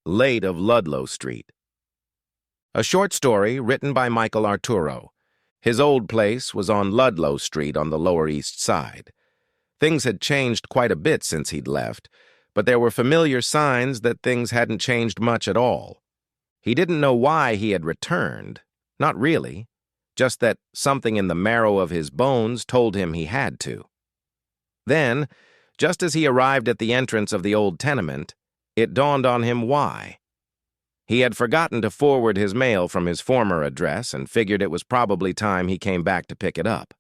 Late of Ludlow Street. A short story written by Michael Arturo. His old place was on Ludlow Street on the Lower East Side. Things had changed quite a bit since he'd left, but there were familiar signs that things hadn't changed much at all. He didn't know why he had returned. Not really. Just that something in the marrow of his bones told him he had to. Then, just as he arrived at the entrance of the old tenement, it dawned on him why. He had forgotten to forward his mail from his former address and figured it was probably time he came back to pick it up.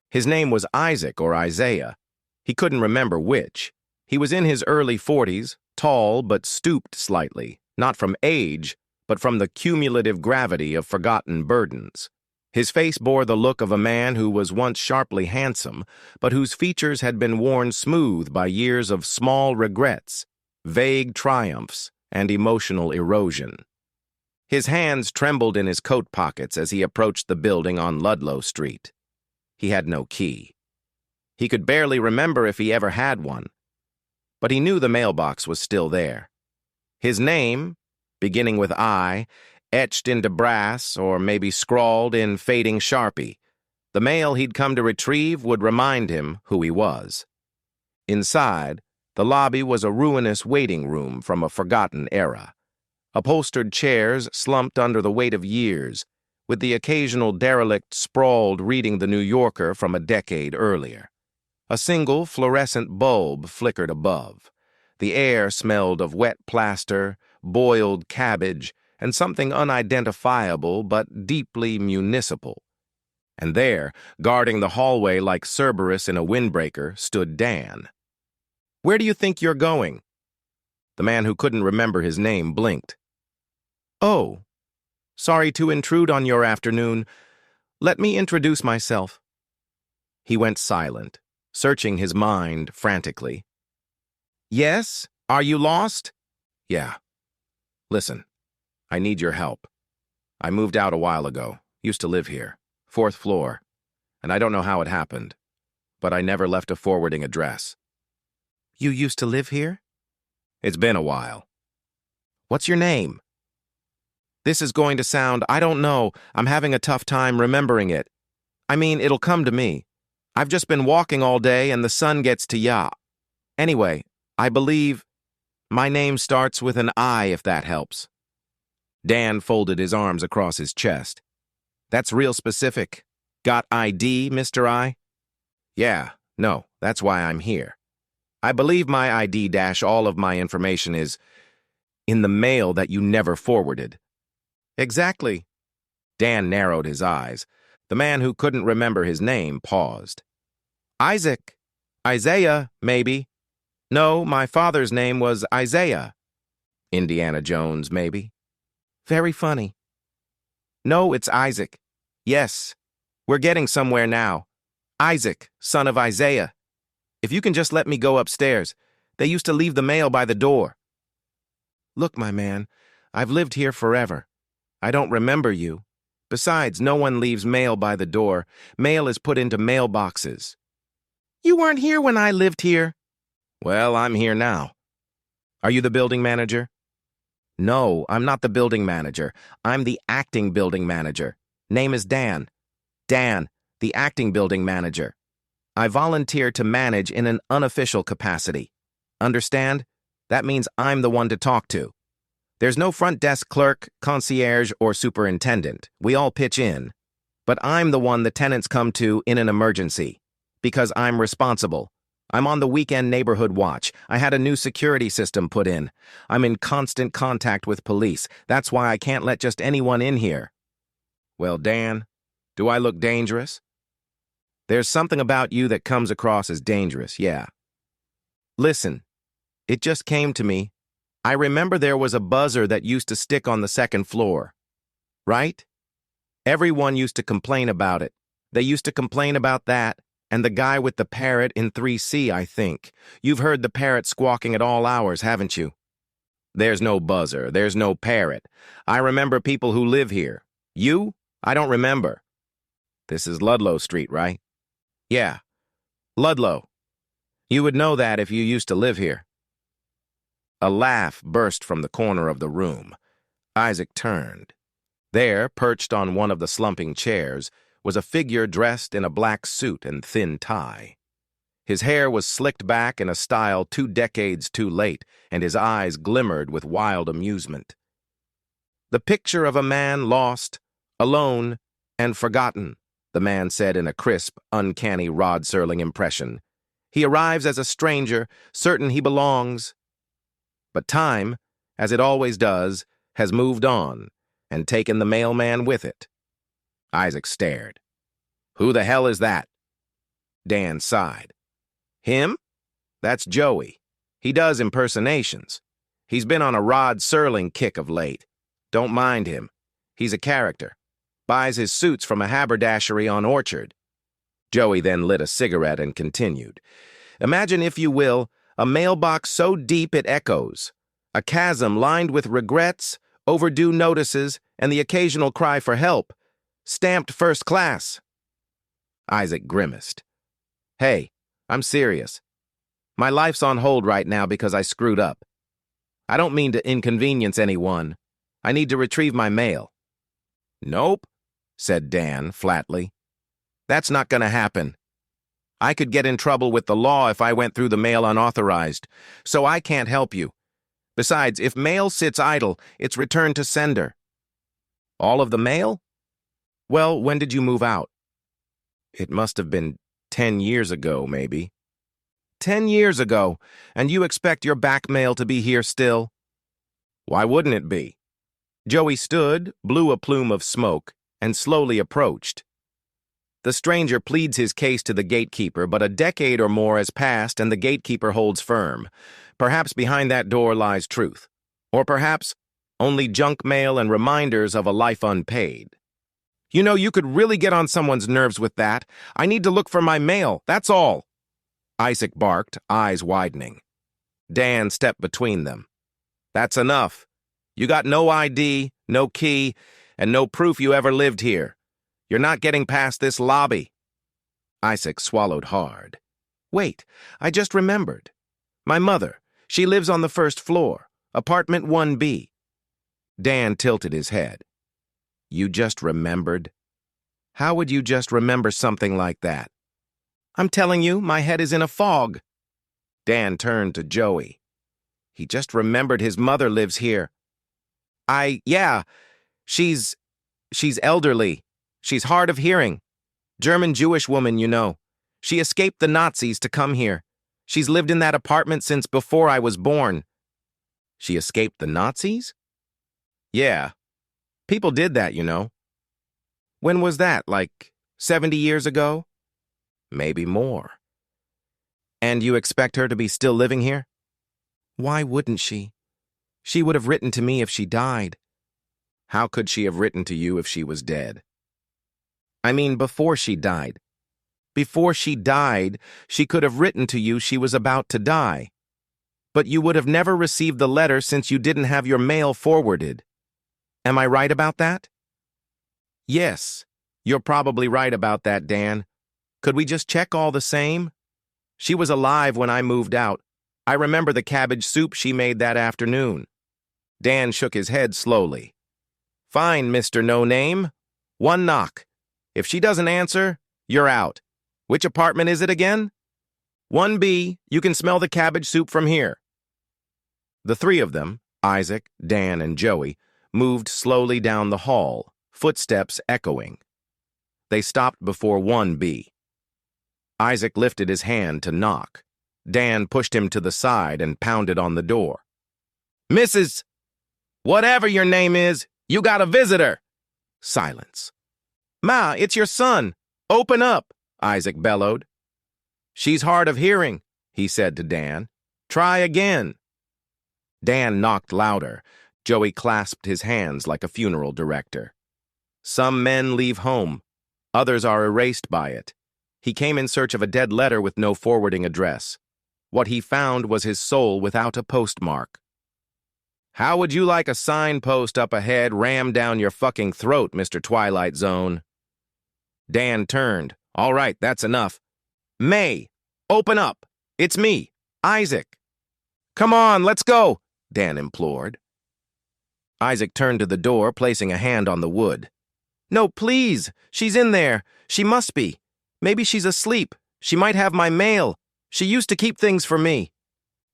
His name was Isaac or Isaiah. He couldn't remember which. He was in his early 40s, tall but stooped slightly, not from age, but from the cumulative gravity of forgotten burdens. His face bore the look of a man who was once sharply handsome, but whose features had been worn smooth by years of small regrets, vague triumphs, and emotional erosion. His hands trembled in his coat pockets as he approached the building on Ludlow Street. He had no key. He could barely remember if he ever had one, but he knew the mailbox was still there. His name, beginning with I, etched into brass or maybe scrawled in fading Sharpie. The mail he'd come to retrieve would remind him who he was. Inside, the lobby was a ruinous waiting room from a forgotten era. Upholstered chairs slumped under the weight of years, with the occasional derelict sprawled reading The New Yorker from a decade earlier. A single fluorescent bulb flickered above. The air smelled of wet plaster, boiled cabbage, and something unidentifiable but deeply municipal. And there, guarding the hallway like Cerberus in a windbreaker, stood Dan. "Where do you think you're going?" The man who couldn't remember his name blinked. "Oh, sorry to intrude on your afternoon. Let me introduce myself." He went silent, searching his mind frantically. "Yes? Are you lost?" "Yeah. Listen, I need your help. I moved out a while ago, used to live here, 4th floor, and I don't know how it happened, but I never left a forwarding address." "You used to live here?" "It's been a while." "What's your name?" "This is going to sound, I don't know, I'm having a tough time remembering it. I mean, it'll come to me. I've just been walking all day and the sun gets to ya. Anyway, I believe my name starts with an I, if that helps." Dan folded his arms across his chest. "That's real specific. Got ID, Mr. I?" "Yeah, no, that's why I'm here. I believe my ID dash all of my information is in the mail that you never forwarded." "Exactly." Dan narrowed his eyes. The man who couldn't remember his name paused. "Isaac. Isaiah, maybe. No, my father's name was Isaiah. Indiana Jones, maybe." "Very funny." "No, it's Isaac. Yes. We're getting somewhere now. Isaac, son of Isaiah. If you can just let me go upstairs. They used to leave the mail by the door." "Look, my man, I've lived here forever. I don't remember you. Besides, no one leaves mail by the door. Mail is put into mailboxes." "You weren't here when I lived here." "Well, I'm here now." "Are you the building manager?" "No, I'm not the building manager. I'm the acting building manager. Name is Dan. Dan, the acting building manager. I volunteer to manage in an unofficial capacity. Understand? That means I'm the one to talk to. There's no front desk clerk, concierge, or superintendent. We all pitch in. But I'm the one the tenants come to in an emergency. Because I'm responsible. I'm on the weekend neighborhood watch. I had a new security system put in. I'm in constant contact with police. That's why I can't let just anyone in here." "Well, Dan, do I look dangerous?" "There's something about you that comes across as dangerous, yeah." "Listen, it just came to me. I remember there was a buzzer that used to stick on the 2nd floor. Right? Everyone used to complain about it. They used to complain about that, and the guy with the parrot in 3C, I think. You've heard the parrot squawking at all hours, haven't you?" "There's no buzzer. There's no parrot. I remember people who live here. You? I don't remember." "This is Ludlow Street, right?" "Yeah. Ludlow. You would know that if you used to live here." A laugh burst from the corner of the room. Isaac turned. There, perched on one of the slumping chairs, was a figure dressed in a black suit and thin tie. His hair was slicked back in a style 2 decades too late, and his eyes glimmered with wild amusement. "The picture of a man lost, alone, and forgotten," the man said in a crisp, uncanny Rod Serling impression. "He arrives as a stranger, certain he belongs. But time, as it always does, has moved on, and taken the mailman with it." Isaac stared. "Who the hell is that?" Dan sighed. "Him? That's Joey. He does impersonations. He's been on a Rod Serling kick of late. Don't mind him. He's a character. Buys his suits from a haberdashery on Orchard." Joey then lit a cigarette and continued. "Imagine, if you will, a mailbox so deep it echoes. A chasm lined with regrets, overdue notices, and the occasional cry for help. Stamped first class." Isaac grimaced. "Hey, I'm serious. My life's on hold right now because I screwed up. I don't mean to inconvenience anyone. I need to retrieve my mail." "Nope," said Dan flatly. "That's not going to happen. I could get in trouble with the law if I went through the mail unauthorized, so I can't help you. Besides, if mail sits idle, it's returned to sender." "All of the mail?" "Well, when did you move out?" "It must have been 10 years ago, maybe." 10 years ago, and you expect your back mail to be here still?" "Why wouldn't it be?" Joey stood, blew a plume of smoke, and slowly approached. The stranger pleads his case to the gatekeeper, but a decade or more has passed and the gatekeeper holds firm. Perhaps behind that door lies truth. Or perhaps only junk mail and reminders of a life unpaid. "You know, you could really get on someone's nerves with that. I need to look for my mail, that's all." Isaac barked, eyes widening. Dan stepped between them. "That's enough. You got no ID, no key, and no proof you ever lived here. You're not getting past this lobby." Isaac swallowed hard. "Wait, I just remembered. My mother, she lives on the first floor, apartment 1B. Dan tilted his head. "You just remembered? How would you just remember something like that?" "I'm telling you, my head is in a fog." Dan turned to Joey. "He just remembered his mother lives here." Yeah, she's elderly. She's hard of hearing. German Jewish woman, you know. She escaped the Nazis to come here. She's lived in that apartment since before I was born." "She escaped the Nazis?" "Yeah. People did that, you know." "When was that, like 70 years ago?" "Maybe more." "And you expect her to be still living here?" "Why wouldn't she? She would have written to me if she died." "How could she have written to you if she was dead?" "I mean, before she died. Before she died, she could have written to you she was about to die. But you would have never received the letter since you didn't have your mail forwarded. Am I right about that?" "Yes, you're probably right about that, Dan. Could we just check all the same? She was alive when I moved out. I remember the cabbage soup she made that afternoon." Dan shook his head slowly. "Fine, Mr. No-Name. One knock. If she doesn't answer, you're out. Which apartment is it again?" 1B. You can smell the cabbage soup from here." The three of them, Isaac, Dan, and Joey, moved slowly down the hall, footsteps echoing. They stopped before 1B. Isaac lifted his hand to knock. Dan pushed him to the side and pounded on the door. "Mrs. Whatever your name is, you got a visitor." Silence. "Ma, it's your son. Open up," Isaac bellowed. "She's hard of hearing," he said to Dan. "Try again." Dan knocked louder. Joey clasped his hands like a funeral director. Some men leave home. Others are erased by it. He came in search of a dead letter with no forwarding address. What he found was his soul without a postmark. "How would you like a signpost up ahead rammed down your fucking throat, Mr. Twilight Zone?" Dan turned. "All right, that's enough. May, open up. It's me, Isaac." "Come on, let's go," Dan implored. Isaac turned to the door, placing a hand on the wood. "No, please! She's in there! She must be! Maybe she's asleep! She might have my mail! She used to keep things for me!"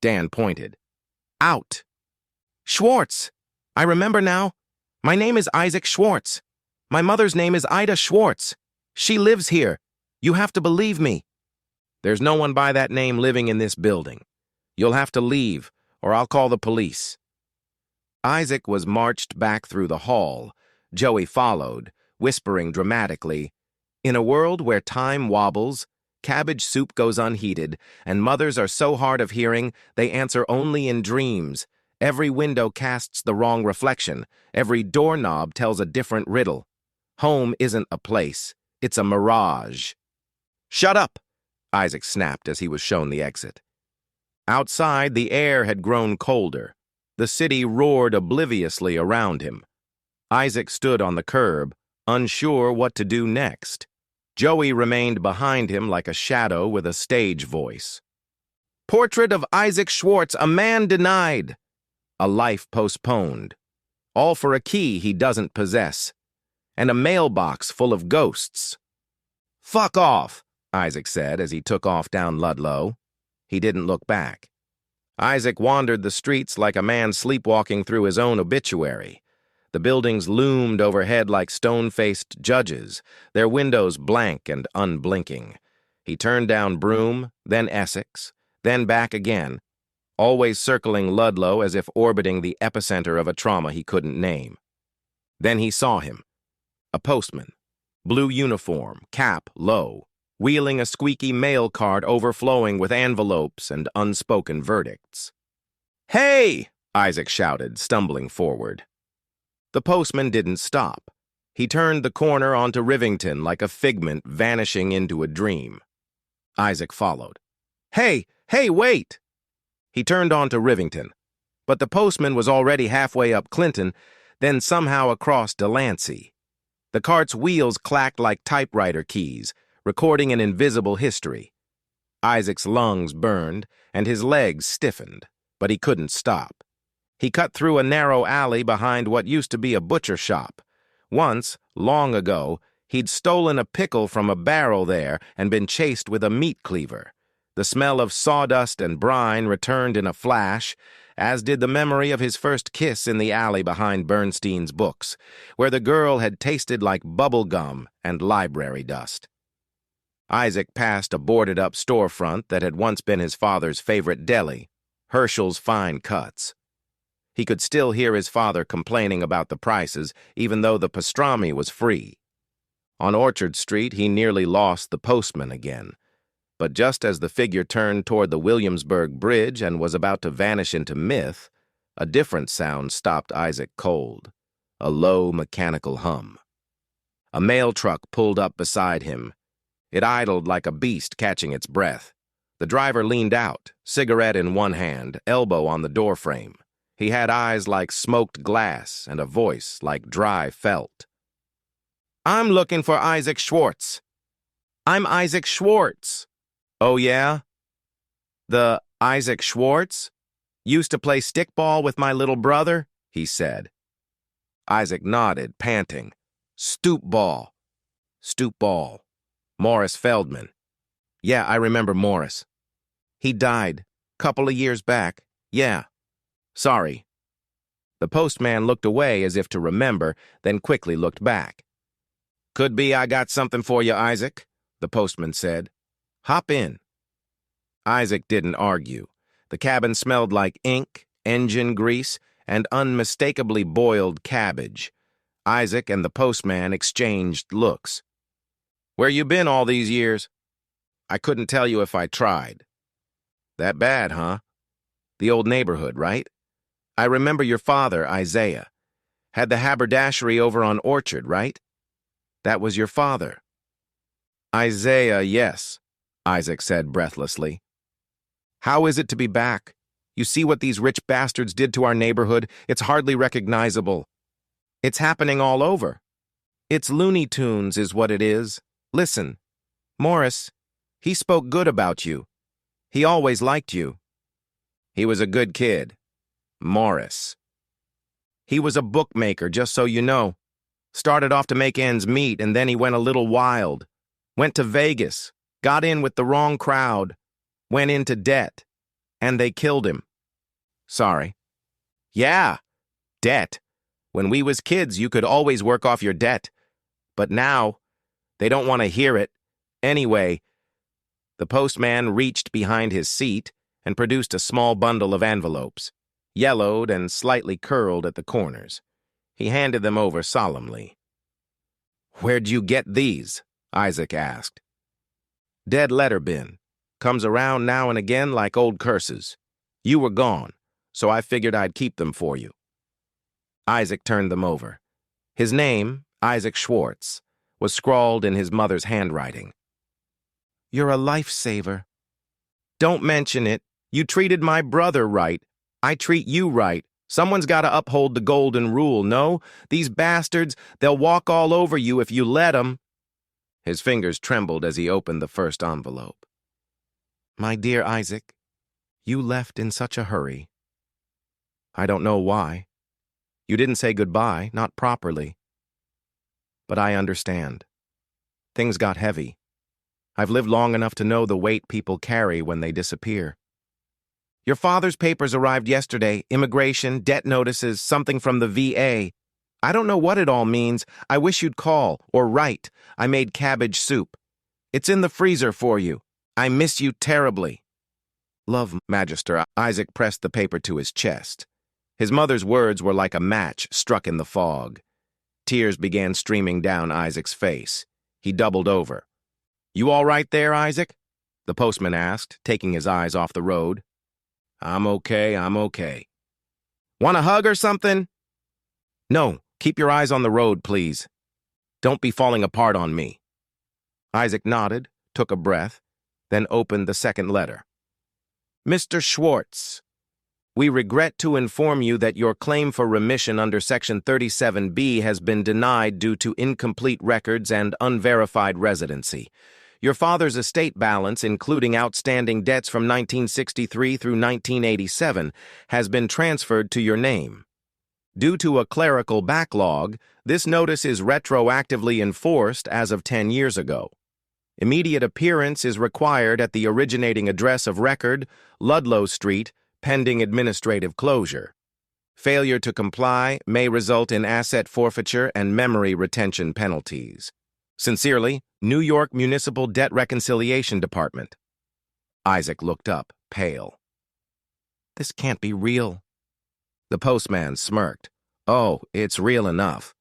Dan pointed. "Out! Schwartz! I remember now. My name is Isaac Schwartz. My mother's name is Ida Schwartz. She lives here. You have to believe me." "There's no one by that name living in this building. You'll have to leave, or I'll call the police." Isaac was marched back through the hall. Joey followed, whispering dramatically, "In a world where time wobbles, cabbage soup goes unheated, and mothers are so hard of hearing they answer only in dreams, every window casts the wrong reflection, every doorknob tells a different riddle. Home isn't a place, it's a mirage." "Shut up!" Isaac snapped as he was shown the exit. Outside, the air had grown colder. The city roared obliviously around him. Isaac stood on the curb, unsure what to do next. Joey remained behind him like a shadow with a stage voice. "Portrait of Isaac Schwartz, a man denied. A life postponed. All for a key he doesn't possess. And a mailbox full of ghosts." "Fuck off," Isaac said as he took off down Ludlow. He didn't look back. Isaac wandered the streets like a man sleepwalking through his own obituary. The buildings loomed overhead like stone-faced judges, their windows blank and unblinking. He turned down Broome, then Essex, then back again, always circling Ludlow as if orbiting the epicenter of a trauma he couldn't name. Then he saw him. A postman. Blue uniform, cap low, wheeling a squeaky mail cart overflowing with envelopes and unspoken verdicts. "Hey!" Isaac shouted, stumbling forward. The postman didn't stop. He turned the corner onto Rivington like a figment vanishing into a dream. Isaac followed. "Hey! Hey, wait!" He turned onto Rivington, but the postman was already halfway up Clinton, then somehow across Delancey. The cart's wheels clacked like typewriter keys, recording an invisible history. Isaac's lungs burned, and his legs stiffened, but he couldn't stop. He cut through a narrow alley behind what used to be a butcher shop. Once, long ago, he'd stolen a pickle from a barrel there and been chased with a meat cleaver. The smell of sawdust and brine returned in a flash, as did the memory of his first kiss in the alley behind Bernstein's books, where the girl had tasted like bubble gum and library dust. Isaac passed a boarded-up storefront that had once been his father's favorite deli, Herschel's Fine Cuts. He could still hear his father complaining about the prices, even though the pastrami was free. On Orchard Street, he nearly lost the postman again. But just as the figure turned toward the Williamsburg Bridge and was about to vanish into myth, a different sound stopped Isaac cold, a low mechanical hum. A mail truck pulled up beside him. It idled like a beast catching its breath. The driver leaned out, cigarette in one hand, elbow on the doorframe. He had eyes like smoked glass and a voice like dry felt. "I'm looking for Isaac Schwartz." "I'm Isaac Schwartz." "Oh, yeah? The Isaac Schwartz? Used to play stickball with my little brother?" he said. Isaac nodded, panting. "Stoop ball. Stoop ball. Morris Feldman. Yeah, I remember Morris. He died. Couple of years back. Yeah. Sorry." The postman looked away as if to remember, then quickly looked back. "Could be I got something for you, Isaac," the postman said. "Hop in." Isaac didn't argue. The cabin smelled like ink, engine grease, and unmistakably boiled cabbage. Isaac and the postman exchanged looks. "Where you been all these years?" "I couldn't tell you if I tried." "That bad, huh? The old neighborhood, right? I remember your father, Isaiah. Had the haberdashery over on Orchard, right? That was your father." "Isaiah, yes," Isaac said breathlessly. "How is it to be back? You see what these rich bastards did to our neighborhood? It's hardly recognizable. It's happening all over. It's Looney Tunes is what it is. Listen, Morris, he spoke good about you. He always liked you." "He was a good kid. Morris. He was a bookmaker, just so you know. Started off to make ends meet, and then he went a little wild. Went to Vegas, got in with the wrong crowd, went into debt, and they killed him. Sorry. Yeah, debt. When we was kids, you could always work off your debt. But now, they don't want to hear it. Anyway, the postman reached behind his seat and produced a small bundle of envelopes, yellowed and slightly curled at the corners. He handed them over solemnly. "Where'd you get these?" Isaac asked. "Dead letter bin. Comes around now and again like old curses. You were gone, so I figured I'd keep them for you." Isaac turned them over. His name, Isaac Schwartz, was scrawled in his mother's handwriting. "You're a lifesaver. Don't mention it. You treated my brother right. I treat you right. Someone's got to uphold the golden rule, no? These bastards, they'll walk all over you if you let them." His fingers trembled as he opened the first envelope. "My dear Isaac, you left in such a hurry. I don't know why. You didn't say goodbye, not properly. But I understand. Things got heavy. I've lived long enough to know the weight people carry when they disappear. Your father's papers arrived yesterday, immigration, debt notices, something from the VA. I don't know what it all means. I wish you'd call or write. I made cabbage soup. It's in the freezer for you. I miss you terribly. Love, Magister." Isaac pressed the paper to his chest. His mother's words were like a match struck in the fog. Tears began streaming down Isaac's face. He doubled over. "You all right there, Isaac?" the postman asked, taking his eyes off the road. I'm okay. Want a hug or something?" "No, keep your eyes on the road, please. Don't be falling apart on me." Isaac nodded, took a breath, then opened the second letter. "Mr. Schwartz, we regret to inform you that your claim for remission under Section 37B has been denied due to incomplete records and unverified residency. Your father's estate balance, including outstanding debts from 1963 through 1987, has been transferred to your name. Due to a clerical backlog, this notice is retroactively enforced as of 10 years ago. Immediate appearance is required at the originating address of record, Ludlow Street, pending administrative closure. Failure to comply may result in asset forfeiture and memory retention penalties. Sincerely, New York Municipal Debt Reconciliation Department." Isaac looked up, pale. "This can't be real." The postman smirked. "Oh, it's real enough."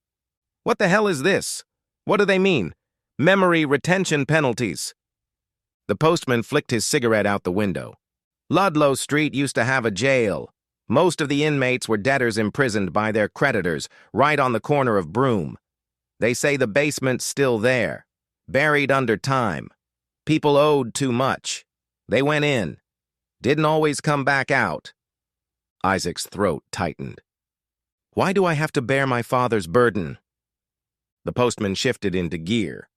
"What the hell is this? What do they mean? Memory retention penalties." The postman flicked his cigarette out the window. "Ludlow Street used to have a jail. Most of the inmates were debtors imprisoned by their creditors, right on the corner of Broome. They say the basement's still there, buried under time. People owed too much. They went in. Didn't always come back out." Isaac's throat tightened. "Why do I have to bear my father's burden?" The postman shifted into gear.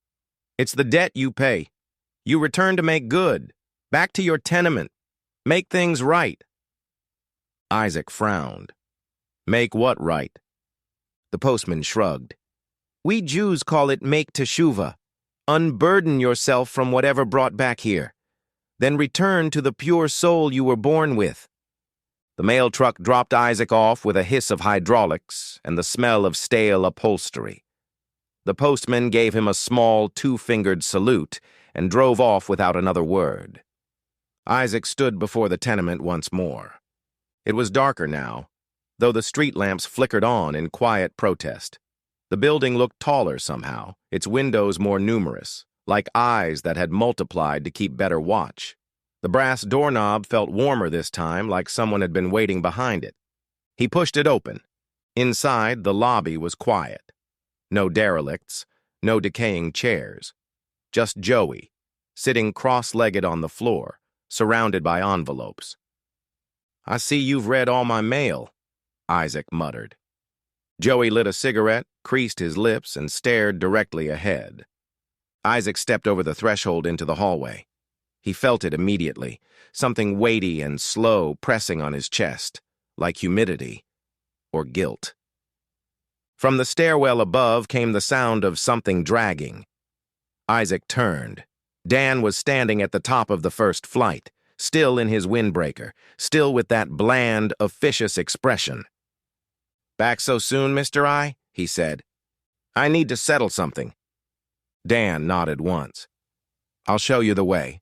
"It's the debt you pay. You return to make good. Back to your tenement. Make things right." Isaac frowned. "Make what right?" The postman shrugged. "We Jews call it make teshuvah. Unburden yourself from whatever brought back here. Then return to the pure soul you were born with." The mail truck dropped Isaac off with a hiss of hydraulics and the smell of stale upholstery. The postman gave him a small two-fingered salute and drove off without another word. Isaac stood before the tenement once more. It was darker now, though the street lamps flickered on in quiet protest. The building looked taller somehow, its windows more numerous, like eyes that had multiplied to keep better watch. The brass doorknob felt warmer this time, like someone had been waiting behind it. He pushed it open. Inside, the lobby was quiet. No derelicts, no decaying chairs. Just Joey, sitting cross-legged on the floor, surrounded by envelopes. "I see you've read all my mail," Isaac muttered. Joey lit a cigarette, creased his lips, and stared directly ahead. Isaac stepped over the threshold into the hallway. He felt it immediately, something weighty and slow pressing on his chest, like humidity or guilt. From the stairwell above came the sound of something dragging. Isaac turned. Dan was standing at the top of the first flight, still in his windbreaker, still with that bland, officious expression. "Back so soon, Mr. I?" he said. "I need to settle something." Dan nodded once. "I'll show you the way."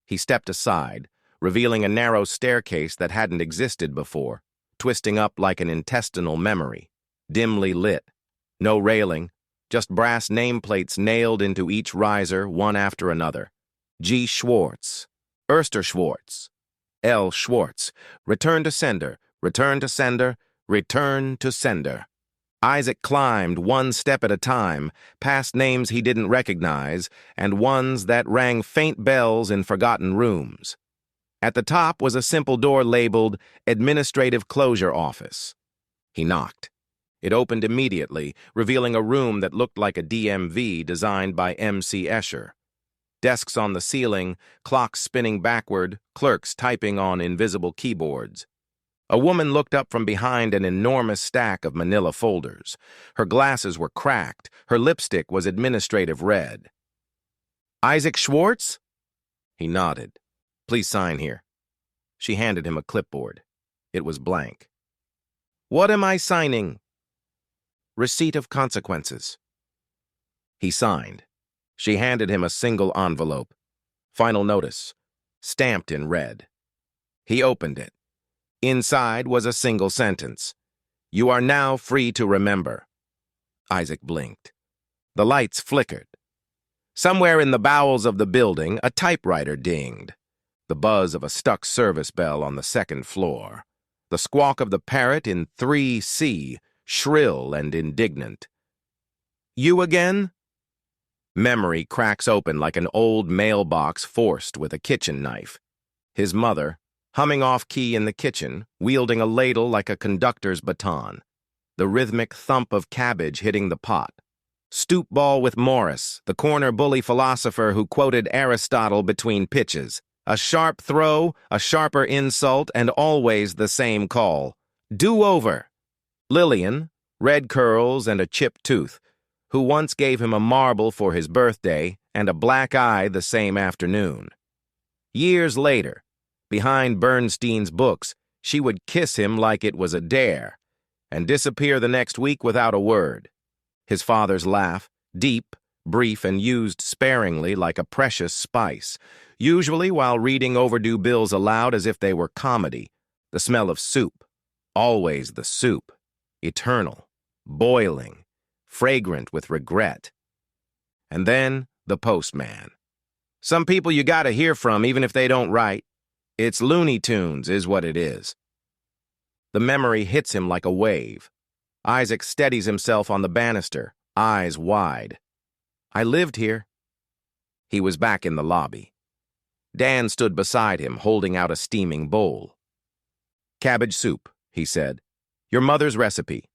He stepped aside, revealing a narrow staircase that hadn't existed before, twisting up like an intestinal memory, dimly lit. No railing, just brass nameplates nailed into each riser, one after another. G. Schwartz, Erster Schwartz, L. Schwartz, return to sender, return to sender, return to sender. Isaac climbed one step at a time, past names he didn't recognize, and ones that rang faint bells in forgotten rooms. At the top was a simple door labeled Administrative Closure Office. He knocked. It opened immediately, revealing a room that looked like a DMV designed by M.C. Escher. Desks on the ceiling, clocks spinning backward, clerks typing on invisible keyboards. A woman looked up from behind an enormous stack of manila folders. Her glasses were cracked. Her lipstick was administrative red. "Isaac Schwartz?" He nodded. "Please sign here." She handed him a clipboard. It was blank. "What am I signing?" "Receipt of consequences." He signed. She handed him a single envelope. "Final notice," stamped in red. He opened it. Inside was a single sentence. "You are now free to remember." Isaac blinked. The lights flickered. Somewhere in the bowels of the building, a typewriter dinged. The buzz of a stuck service bell on the second floor. The squawk of the parrot in 3C, shrill and indignant. "You again?" Memory cracks open like an old mailbox forced with a kitchen knife. His mother, humming off-key in the kitchen, wielding a ladle like a conductor's baton. The rhythmic thump of cabbage hitting the pot. Stoop ball with Morris, the corner bully philosopher who quoted Aristotle between pitches. A sharp throw, a sharper insult, and always the same call. Do-over. Lillian, red curls and a chipped tooth, who once gave him a marble for his birthday and a black eye the same afternoon. Years later, behind Bernstein's books, she would kiss him like it was a dare, and disappear the next week without a word. His father's laugh, deep, brief, and used sparingly like a precious spice, usually while reading overdue bills aloud as if they were comedy. The smell of soup, always the soup, eternal, boiling, fragrant with regret. And then the postman. Some people you gotta hear from even if they don't write. It's Looney Tunes is what it is. The memory hits him like a wave. Isaac steadies himself on the banister, eyes wide. "I lived here." He was back in the lobby. Dan stood beside him, holding out a steaming bowl. "Cabbage soup," he said. "Your mother's recipe.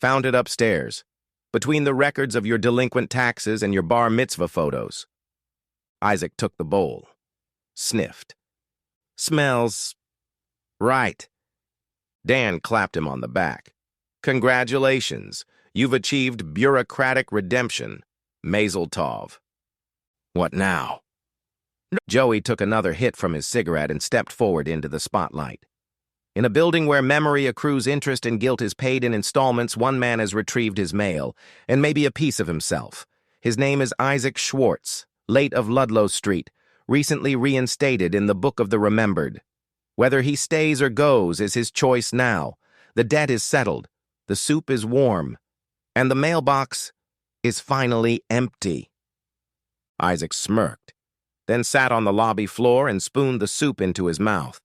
Found it upstairs, between the records of your delinquent taxes and your bar mitzvah photos." Isaac took the bowl, sniffed. "Smells right." Dan clapped him on the back. "Congratulations. You've achieved bureaucratic redemption. Mazel tov." "What now?" Joey took another hit from his cigarette and stepped forward into the spotlight. In a building where memory accrues interest and guilt is paid in installments, one man has retrieved his mail, and maybe a piece of himself. His name is Isaac Schwartz, late of Ludlow Street, recently reinstated in the Book of the Remembered. Whether he stays or goes is his choice now. The debt is settled, the soup is warm, and the mailbox is finally empty. Isaac smirked, then sat on the lobby floor and spooned the soup into his mouth.